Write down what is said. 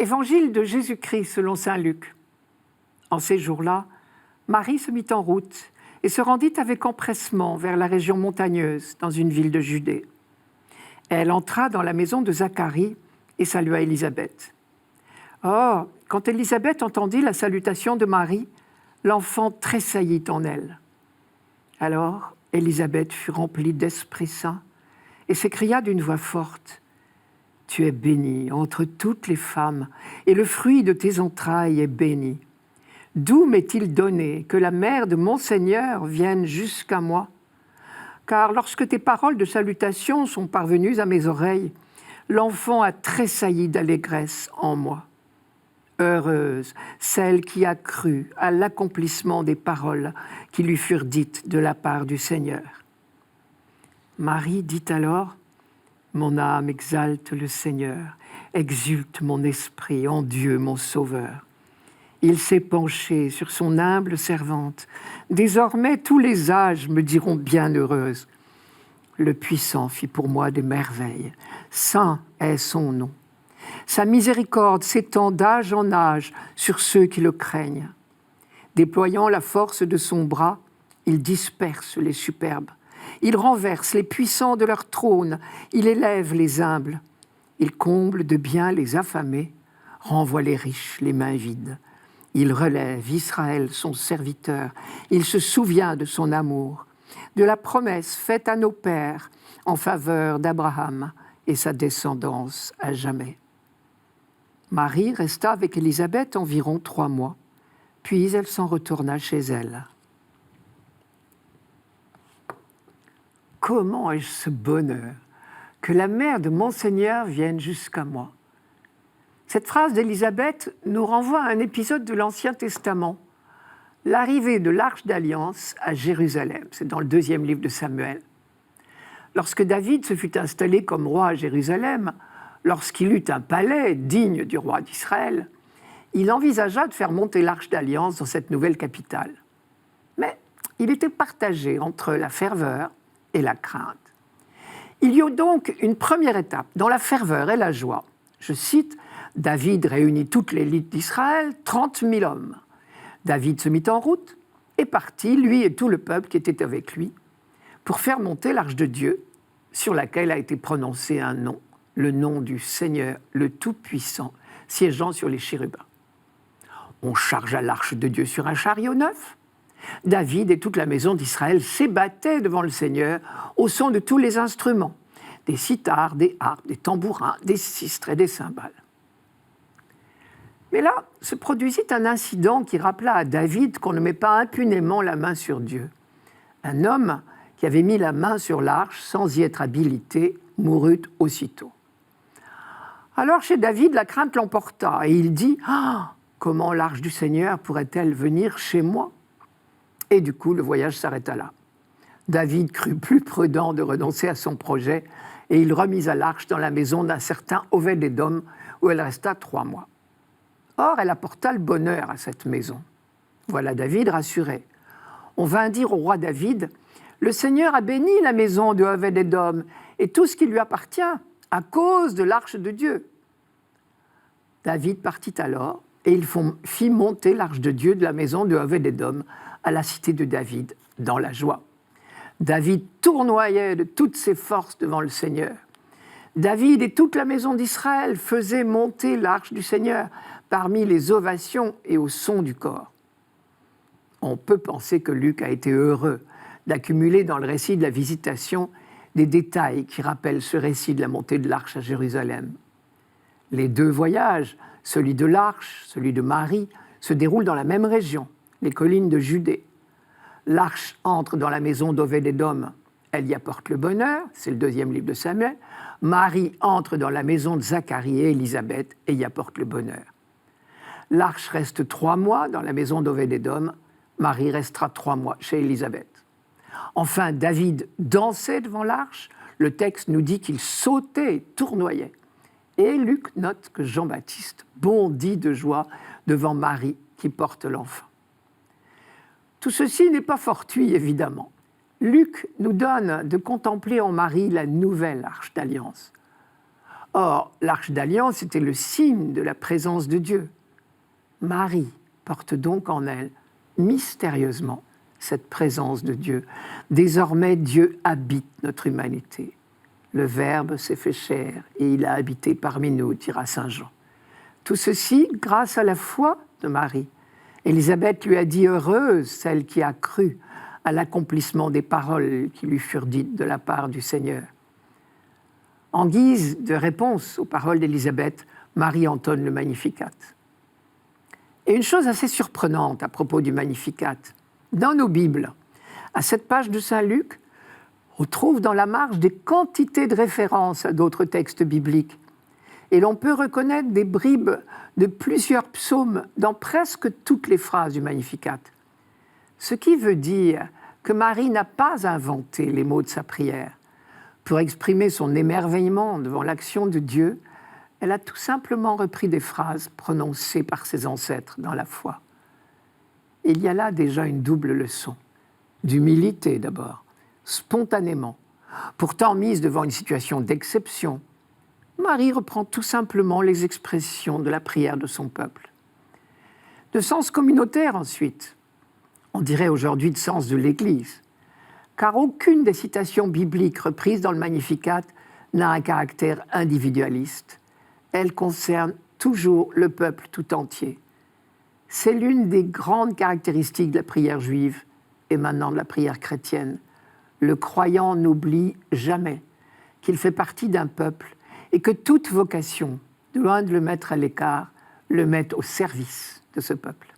Évangile de Jésus-Christ selon saint Luc. En ces jours-là, Marie se mit en route et se rendit avec empressement vers la région montagneuse, dans une ville de Judée. Elle entra dans la maison de Zacharie et salua Élisabeth. Or, quand Élisabeth entendit la salutation de Marie, l'enfant tressaillit en elle. Alors, Élisabeth fut remplie d'Esprit Saint et s'écria d'une voix forte : « Tu es bénie entre toutes les femmes, et le fruit de tes entrailles est béni. D'où m'est-il donné que la mère de mon Seigneur vienne jusqu'à moi ? Car lorsque tes paroles de salutation sont parvenues à mes oreilles, l'enfant a tressailli d'allégresse en moi. Heureuse celle qui a cru à l'accomplissement des paroles qui lui furent dites de la part du Seigneur. » Marie dit alors : « Mon âme exalte le Seigneur, exulte mon esprit en Dieu mon Sauveur. Il s'est penché sur son humble servante. Désormais, tous les âges me diront bienheureuse. Le Puissant fit pour moi des merveilles. Saint est son nom. Sa miséricorde s'étend d'âge en âge sur ceux qui le craignent. Déployant la force de son bras, il disperse les superbes. Il renverse les puissants de leur trône. Il élève les humbles. Il comble de bien les affamés, renvoie les riches les mains vides. Il relève Israël, son serviteur. Il se souvient de son amour, de la promesse faite à nos pères en faveur d'Abraham et sa descendance à jamais. » Marie resta avec Élisabeth environ 3 mois, puis elle s'en retourna chez elle. Comment ai-je ce bonheur que la mère de mon Seigneur vienne jusqu'à moi ? Cette phrase d'Élisabeth nous renvoie à un épisode de l'Ancien Testament, l'arrivée de l'Arche d'Alliance à Jérusalem. C'est dans le 2e livre de Samuel. Lorsque David se fut installé comme roi à Jérusalem, lorsqu'il eut un palais digne du roi d'Israël, il envisagea de faire monter l'Arche d'Alliance dans cette nouvelle capitale. Mais il était partagé entre la ferveur et la crainte. Il y eut donc une première étape dans la ferveur et la joie. Je cite, « David réunit toute l'élite d'Israël, 30 000 hommes. David se mit en route et partit, lui et tout le peuple qui était avec lui, pour faire monter l'Arche de Dieu, sur laquelle a été prononcé un nom, le nom du Seigneur, le Tout-Puissant, siégeant sur les chérubins. On chargea l'Arche de Dieu sur un chariot neuf. David et toute la maison d'Israël s'ébattaient devant le Seigneur au son de tous les instruments, des cithars, des harpes, des tambourins, des sistres et des cymbales. Mais là, se produisit un incident qui rappela à David qu'on ne met pas impunément la main sur Dieu. Un homme qui avait mis la main sur l'arche sans y être habilité mourut aussitôt. Alors chez David, la crainte l'emporta et il dit « Ah, comment l'arche du Seigneur pourrait-elle venir chez moi ?» Et du coup, le voyage s'arrêta là. David crut plus prudent de renoncer à son projet et il remit à l'arche dans la maison d'un certain Obed-Édom où elle resta 3 mois. Or, elle apporta le bonheur à cette maison. Voilà David rassuré. On vint dire au roi David « Le Seigneur a béni la maison de Obed-Édom et tout ce qui lui appartient à cause de l'arche de Dieu. » David partit alors et il fit monter l'arche de Dieu de la maison de Obed-Édom à la cité de David, dans la joie. David tournoyait de toutes ses forces devant le Seigneur. David et toute la maison d'Israël faisaient monter l'arche du Seigneur parmi les ovations et au son du cor. On peut penser que Luc a été heureux d'accumuler dans le récit de la visitation des détails qui rappellent ce récit de la montée de l'arche à Jérusalem. Les 2 voyages, celui de l'arche, celui de Marie, se déroulent dans la même région, les collines de Judée. L'arche entre dans la maison d'Obed-Édom, elle y apporte le bonheur, c'est le 2e livre de Samuel. Marie entre dans la maison de Zacharie et Élisabeth et y apporte le bonheur. L'arche reste 3 mois dans la maison d'Obed-Édom, Marie restera 3 mois chez Élisabeth. Enfin, David dansait devant l'arche, le texte nous dit qu'il sautait et tournoyait. Et Luc note que Jean-Baptiste bondit de joie devant Marie qui porte l'enfant. Tout ceci n'est pas fortuit, évidemment. Luc nous donne de contempler en Marie la nouvelle arche d'alliance. Or, l'Arche d'Alliance était le signe de la présence de Dieu. Marie porte donc en elle, mystérieusement, cette présence de Dieu. Désormais, Dieu habite notre humanité. Le Verbe s'est fait chair et il a habité parmi nous, dira saint Jean. Tout ceci grâce à la foi de Marie. Élisabeth lui a dit « Heureuse celle qui a cru à l'accomplissement des paroles qui lui furent dites de la part du Seigneur. » En guise de réponse aux paroles d'Élisabeth, Marie entonne le Magnificat. Et une chose assez surprenante à propos du Magnificat, dans nos Bibles, à cette page de saint Luc, on trouve dans la marge des quantités de références à d'autres textes bibliques. Et l'on peut reconnaître des bribes de plusieurs psaumes dans presque toutes les phrases du Magnificat. Ce qui veut dire que Marie n'a pas inventé les mots de sa prière. Pour exprimer son émerveillement devant l'action de Dieu, elle a tout simplement repris des phrases prononcées par ses ancêtres dans la foi. Il y a là déjà une double leçon. D'humilité d'abord, spontanément. Pourtant mise devant une situation d'exception, Marie reprend tout simplement les expressions de la prière de son peuple. De sens communautaire ensuite, on dirait aujourd'hui de sens de l'Église, car aucune des citations bibliques reprises dans le Magnificat n'a un caractère individualiste. Elle concerne toujours le peuple tout entier. C'est l'une des grandes caractéristiques de la prière juive et maintenant de la prière chrétienne. Le croyant n'oublie jamais qu'il fait partie d'un peuple et que toute vocation, loin de le mettre à l'écart, le met au service de ce peuple.